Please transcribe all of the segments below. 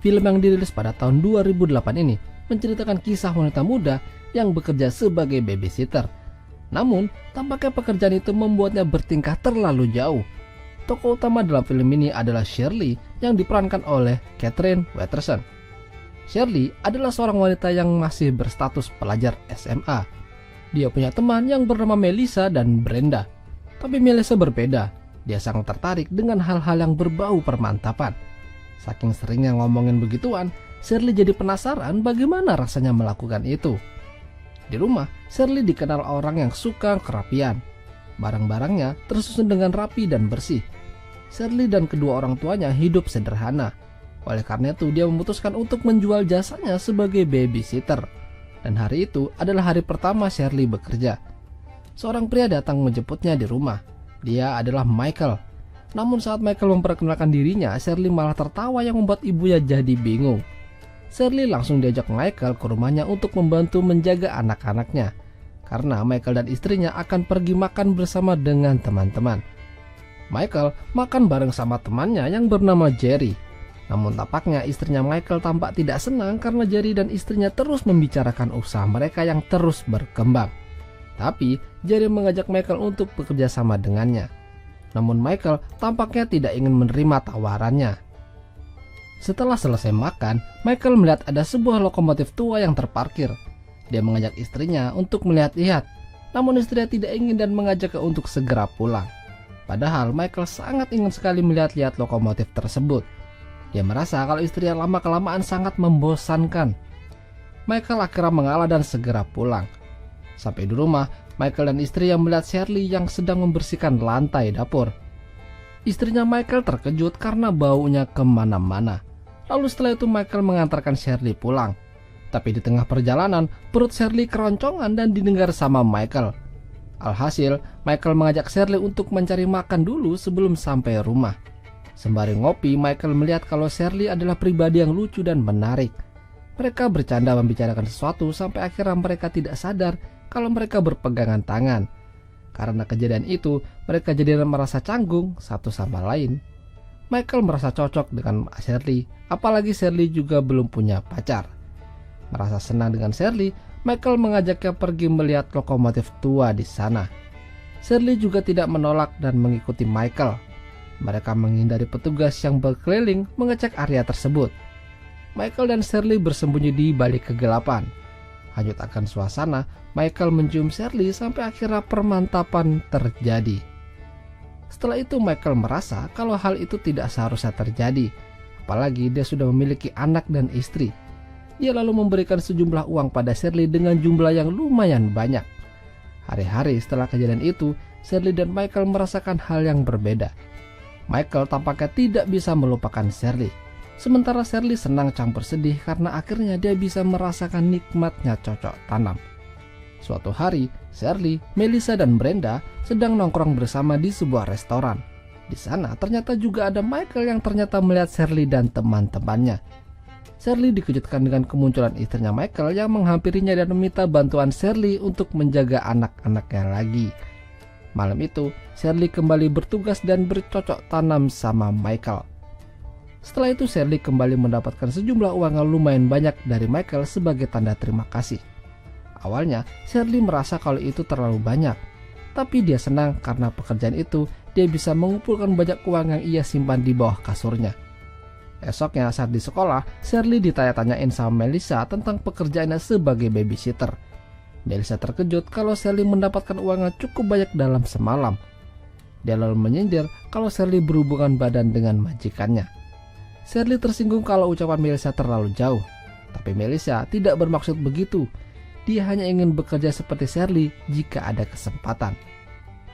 Film yang dirilis pada tahun 2008 ini menceritakan kisah wanita muda yang bekerja sebagai babysitter. Namun, tampaknya pekerjaan itu membuatnya bertingkah terlalu jauh. Tokoh utama dalam film ini adalah Shirley yang diperankan oleh Catherine Waterston. Shirley adalah seorang wanita yang masih berstatus pelajar SMA. Dia punya teman yang bernama Melissa dan Brenda. Tapi Melissa berbeda. Dia sangat tertarik dengan hal-hal yang berbau permantapan. Saking seringnya ngomongin begituan, Shirley jadi penasaran bagaimana rasanya melakukan itu. Di rumah, Shirley dikenal orang yang suka kerapian. Barang-barangnya tersusun dengan rapi dan bersih. Shirley dan kedua orang tuanya hidup sederhana. Oleh karena itu, dia memutuskan untuk menjual jasanya sebagai babysitter. Dan hari itu adalah hari pertama Shirley bekerja. Seorang pria datang menjemputnya di rumah. Dia adalah Michael. Namun saat Michael memperkenalkan dirinya, Shirley malah tertawa yang membuat ibunya jadi bingung. Shirley langsung diajak Michael ke rumahnya untuk membantu menjaga anak-anaknya. Karena Michael dan istrinya akan pergi makan bersama dengan teman-teman. Michael makan bareng sama temannya yang bernama Jerry. Namun tampaknya istrinya Michael tampak tidak senang karena Jerry dan istrinya terus membicarakan usaha mereka yang terus berkembang. Tapi Jerry mengajak Michael untuk bekerja sama dengannya. Namun Michael tampaknya tidak ingin menerima tawarannya. Setelah selesai makan, Michael melihat ada sebuah lokomotif tua yang terparkir. Dia mengajak istrinya untuk melihat-lihat. Namun istrinya tidak ingin dan mengajaknya untuk segera pulang. Padahal Michael sangat ingin sekali melihat-lihat lokomotif tersebut. Dia merasa kalau istrinya lama-kelamaan sangat membosankan. Michael akhirnya mengalah dan segera pulang. Sampai di rumah, Michael dan istri yang melihat Shirley yang sedang membersihkan lantai dapur. Istrinya Michael terkejut karena baunya kemana-mana. Lalu setelah itu Michael mengantarkan Shirley pulang. Tapi di tengah perjalanan, perut Shirley keroncongan dan didengar sama Michael. Alhasil, Michael mengajak Shirley untuk mencari makan dulu sebelum sampai rumah. Sembari ngopi, Michael melihat kalau Shirley adalah pribadi yang lucu dan menarik. Mereka bercanda membicarakan sesuatu sampai akhirnya mereka tidak sadar kalau mereka berpegangan tangan. Karena kejadian itu, mereka jadi merasa canggung satu sama lain. Michael merasa cocok dengan Shirley, apalagi Shirley juga belum punya pacar. Merasa senang dengan Shirley, Michael mengajaknya pergi melihat lokomotif tua di sana. Shirley juga tidak menolak dan mengikuti Michael. Mereka menghindari petugas yang berkeliling mengecek area tersebut. Michael dan Shirley bersembunyi di balik kegelapan. Hanyut akan suasana, Michael mencium Shirley sampai akhirnya permantapan terjadi. Setelah itu Michael merasa kalau hal itu tidak seharusnya terjadi, apalagi dia sudah memiliki anak dan istri. Dia lalu memberikan sejumlah uang pada Shirley dengan jumlah yang lumayan banyak. Hari-hari setelah kejadian itu, Shirley dan Michael merasakan hal yang berbeda. Michael tampaknya tidak bisa melupakan Shirley. Sementara Shirley senang campur sedih karena akhirnya dia bisa merasakan nikmatnya cocok tanam. Suatu hari, Shirley, Melissa, dan Brenda sedang nongkrong bersama di sebuah restoran. Di sana ternyata juga ada Michael yang ternyata melihat Shirley dan teman-temannya. Shirley dikejutkan dengan kemunculan istrinya Michael yang menghampirinya dan meminta bantuan Shirley untuk menjaga anak-anaknya lagi. Malam itu, Shirley kembali bertugas dan bercocok tanam sama Michael. Setelah itu Shirley kembali mendapatkan sejumlah uang yang lumayan banyak dari Michael sebagai tanda terima kasih. Awalnya Shirley merasa kalau itu terlalu banyak, tapi dia senang karena pekerjaan itu dia bisa mengumpulkan banyak uang yang ia simpan di bawah kasurnya. Esoknya saat di sekolah, Shirley ditanya-tanyain sama Melissa tentang pekerjaannya sebagai babysitter. Melissa terkejut kalau Shirley mendapatkan uang yang cukup banyak dalam semalam. Dia lalu menyindir kalau Shirley berhubungan badan dengan majikannya. Shirley tersinggung kalau ucapan Melissa terlalu jauh, tapi Melissa tidak bermaksud begitu. Dia hanya ingin bekerja seperti Shirley jika ada kesempatan.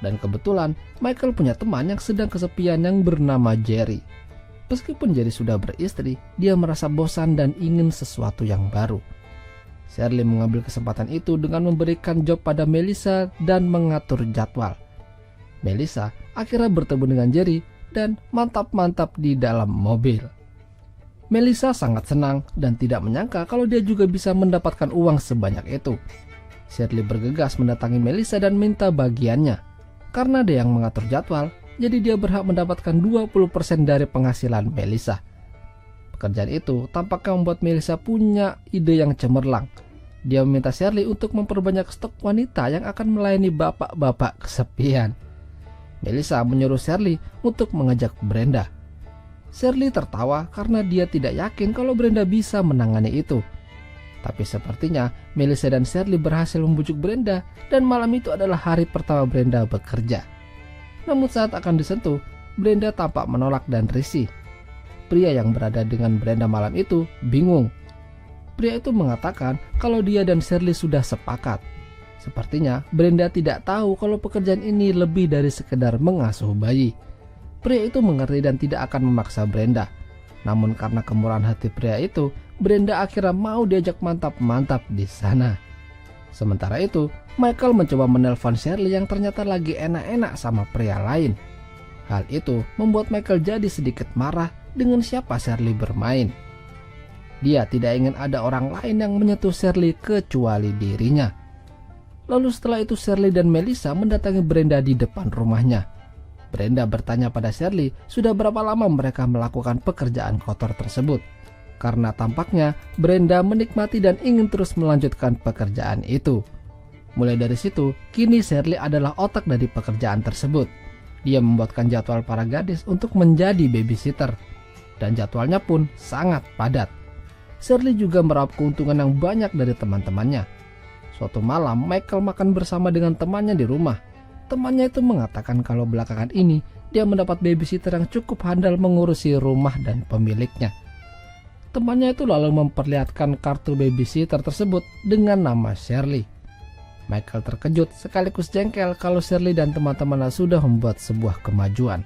Dan kebetulan Michael punya teman yang sedang kesepian yang bernama Jerry. Meskipun Jerry sudah beristri, dia merasa bosan dan ingin sesuatu yang baru. Shirley mengambil kesempatan itu dengan memberikan job pada Melissa dan mengatur jadwal. Melissa akhirnya bertemu dengan Jerry dan mantap-mantap di dalam mobil. Melissa sangat senang dan tidak menyangka kalau dia juga bisa mendapatkan uang sebanyak itu. Shirley bergegas mendatangi Melissa dan minta bagiannya. Karena dia yang mengatur jadwal, jadi dia berhak mendapatkan 20% dari penghasilan Melissa. Pekerjaan itu tampaknya membuat Melissa punya ide yang cemerlang. Dia meminta Shirley untuk memperbanyak stok wanita yang akan melayani bapak-bapak kesepian. Melissa menyuruh Shirley untuk mengajak Brenda. Shirley tertawa karena dia tidak yakin kalau Brenda bisa menangani itu. Tapi sepertinya Melissa dan Shirley berhasil membujuk Brenda, dan malam itu adalah hari pertama Brenda bekerja. Namun saat akan disentuh, Brenda tampak menolak dan risih. Pria yang berada dengan Brenda malam itu bingung. Pria itu mengatakan kalau dia dan Shirley sudah sepakat. Sepertinya Brenda tidak tahu kalau pekerjaan ini lebih dari sekedar mengasuh bayi. Pria itu mengerti dan tidak akan memaksa Brenda. Namun karena kemurahan hati pria itu, Brenda akhirnya mau diajak mantap-mantap di sana. Sementara itu, Michael mencoba menelpon Shirley yang ternyata lagi enak-enak sama pria lain. Hal itu membuat Michael jadi sedikit marah dengan siapa Shirley bermain. Dia tidak ingin ada orang lain yang menyentuh Shirley kecuali dirinya. Lalu setelah itu Shirley dan Melissa mendatangi Brenda di depan rumahnya. Brenda bertanya pada Shirley sudah berapa lama mereka melakukan pekerjaan kotor tersebut. Karena tampaknya Brenda menikmati dan ingin terus melanjutkan pekerjaan itu. Mulai dari situ, kini Shirley adalah otak dari pekerjaan tersebut. Dia membuatkan jadwal para gadis untuk menjadi babysitter. Dan jadwalnya pun sangat padat. Shirley juga meraup keuntungan yang banyak dari teman-temannya. Suatu malam Michael makan bersama dengan temannya di rumah. Temannya itu mengatakan kalau belakangan ini dia mendapat babysitter yang cukup handal mengurusi rumah dan pemiliknya. Temannya itu lalu memperlihatkan kartu babysitter tersebut dengan nama Shirley. Michael terkejut sekaligus jengkel kalau Shirley dan teman-temannya sudah membuat sebuah kemajuan.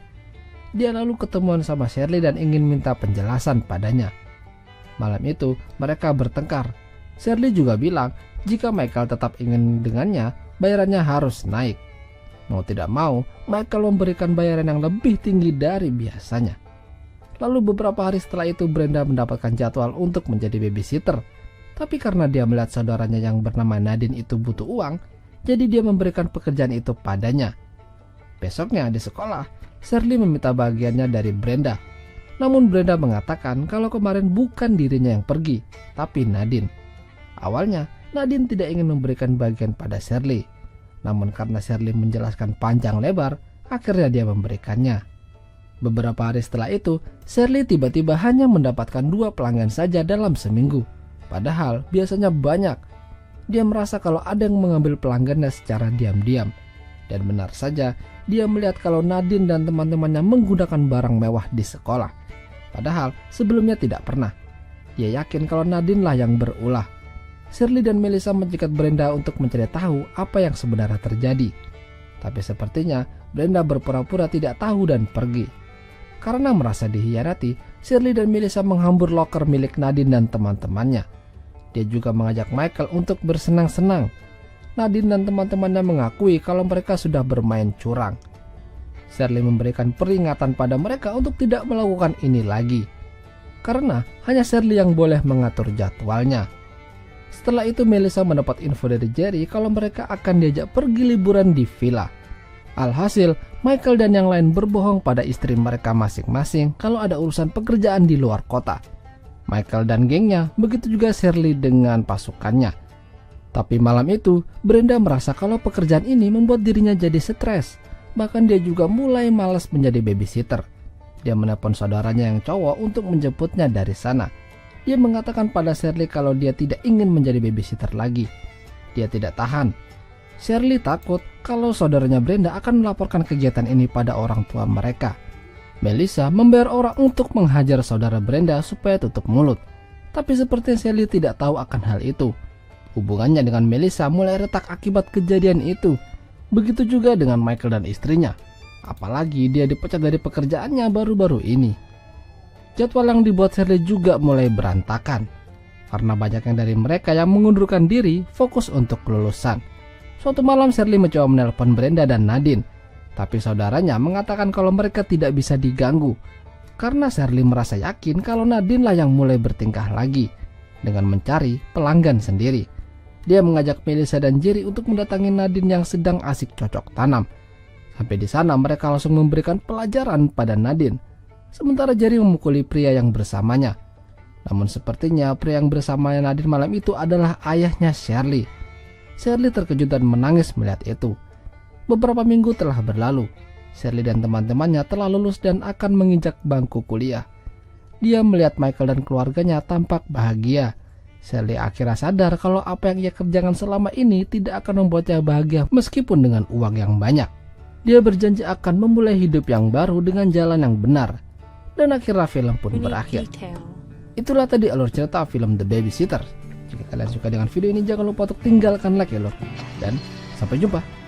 Dia lalu ketemuan sama Shirley dan ingin minta penjelasan padanya. Malam itu mereka bertengkar. Shirley juga bilang jika Michael tetap ingin dengannya, bayarannya harus naik. Mau tidak mau, Michael memberikan bayaran yang lebih tinggi dari biasanya. Lalu beberapa hari setelah itu Brenda mendapatkan jadwal untuk menjadi babysitter. Tapi karena dia melihat saudaranya yang bernama Nadine itu butuh uang, jadi dia memberikan pekerjaan itu padanya. Besoknya di sekolah, Shirley meminta bagiannya dari Brenda. Namun Brenda mengatakan kalau kemarin bukan dirinya yang pergi, tapi Nadine. Awalnya, Nadine tidak ingin memberikan bagian pada Shirley. Namun karena Shirley menjelaskan panjang lebar, akhirnya dia memberikannya. Beberapa hari setelah itu, Shirley tiba-tiba hanya mendapatkan 2 pelanggan saja dalam seminggu. Padahal biasanya banyak. Dia merasa kalau ada yang mengambil pelanggannya secara diam-diam. Dan benar saja, dia melihat kalau Nadine dan teman-temannya menggunakan barang mewah di sekolah. Padahal sebelumnya tidak pernah. Dia yakin kalau Nadine lah yang berulah. Shirley dan Melissa mencegat Brenda untuk mencari tahu apa yang sebenarnya terjadi. Tapi sepertinya Brenda berpura-pura tidak tahu dan pergi. Karena merasa dikhianati, Shirley dan Melissa menghambur loker milik Nadine dan teman-temannya. Dia juga mengajak Michael untuk bersenang-senang. Nadine dan teman-temannya mengakui kalau mereka sudah bermain curang. Shirley memberikan peringatan pada mereka untuk tidak melakukan ini lagi. Karena hanya Shirley yang boleh mengatur jadwalnya. Setelah itu Melissa mendapat info dari Jerry kalau mereka akan diajak pergi liburan di villa. Alhasil, Michael dan yang lain berbohong pada istri mereka masing-masing kalau ada urusan pekerjaan di luar kota. Michael dan gengnya, begitu juga Shirley dengan pasukannya. Tapi malam itu, Brenda merasa kalau pekerjaan ini membuat dirinya jadi stres. Bahkan dia juga mulai malas menjadi babysitter. Dia menelpon saudaranya yang cowok untuk menjemputnya dari sana. Dia mengatakan pada Shirley kalau dia tidak ingin menjadi babysitter lagi. Dia tidak tahan. Shirley takut kalau saudaranya Brenda akan melaporkan kegiatan ini pada orang tua mereka. Melissa membayar orang untuk menghajar saudara Brenda supaya tutup mulut. Tapi seperti Shirley tidak tahu akan hal itu. Hubungannya dengan Melissa mulai retak akibat kejadian itu. Begitu juga dengan Michael dan istrinya. Apalagi dia dipecat dari pekerjaannya baru-baru ini. Jadwal yang dibuat Shirley juga mulai berantakan. Karena banyaknya dari mereka yang mengundurkan diri fokus untuk kelulusan. Suatu malam Shirley mencoba menelpon Brenda dan Nadine. Tapi saudaranya mengatakan kalau mereka tidak bisa diganggu. Karena Shirley merasa yakin kalau Nadine lah yang mulai bertingkah lagi. Dengan mencari pelanggan sendiri. Dia mengajak Melissa dan Jerry untuk mendatangi Nadine yang sedang asik cocok tanam. Sampai di sana mereka langsung memberikan pelajaran pada Nadine. Sementara Jerry memukuli pria yang bersamanya. Namun sepertinya pria yang bersama Nadine malam itu adalah ayahnya Shirley. Shirley terkejut dan menangis melihat itu. Beberapa minggu telah berlalu. Shirley dan teman-temannya telah lulus dan akan menginjak bangku kuliah. Dia melihat Michael dan keluarganya tampak bahagia. Shirley akhirnya sadar kalau apa yang ia kerjakan selama ini tidak akan membuatnya bahagia meskipun dengan uang yang banyak. Dia berjanji akan memulai hidup yang baru dengan jalan yang benar. Dan akhirnya film pun berakhir. Itulah tadi alur cerita film The Babysitter. Jika kalian suka dengan video ini, jangan lupa untuk tinggalkan like ya lor. Dan sampai jumpa.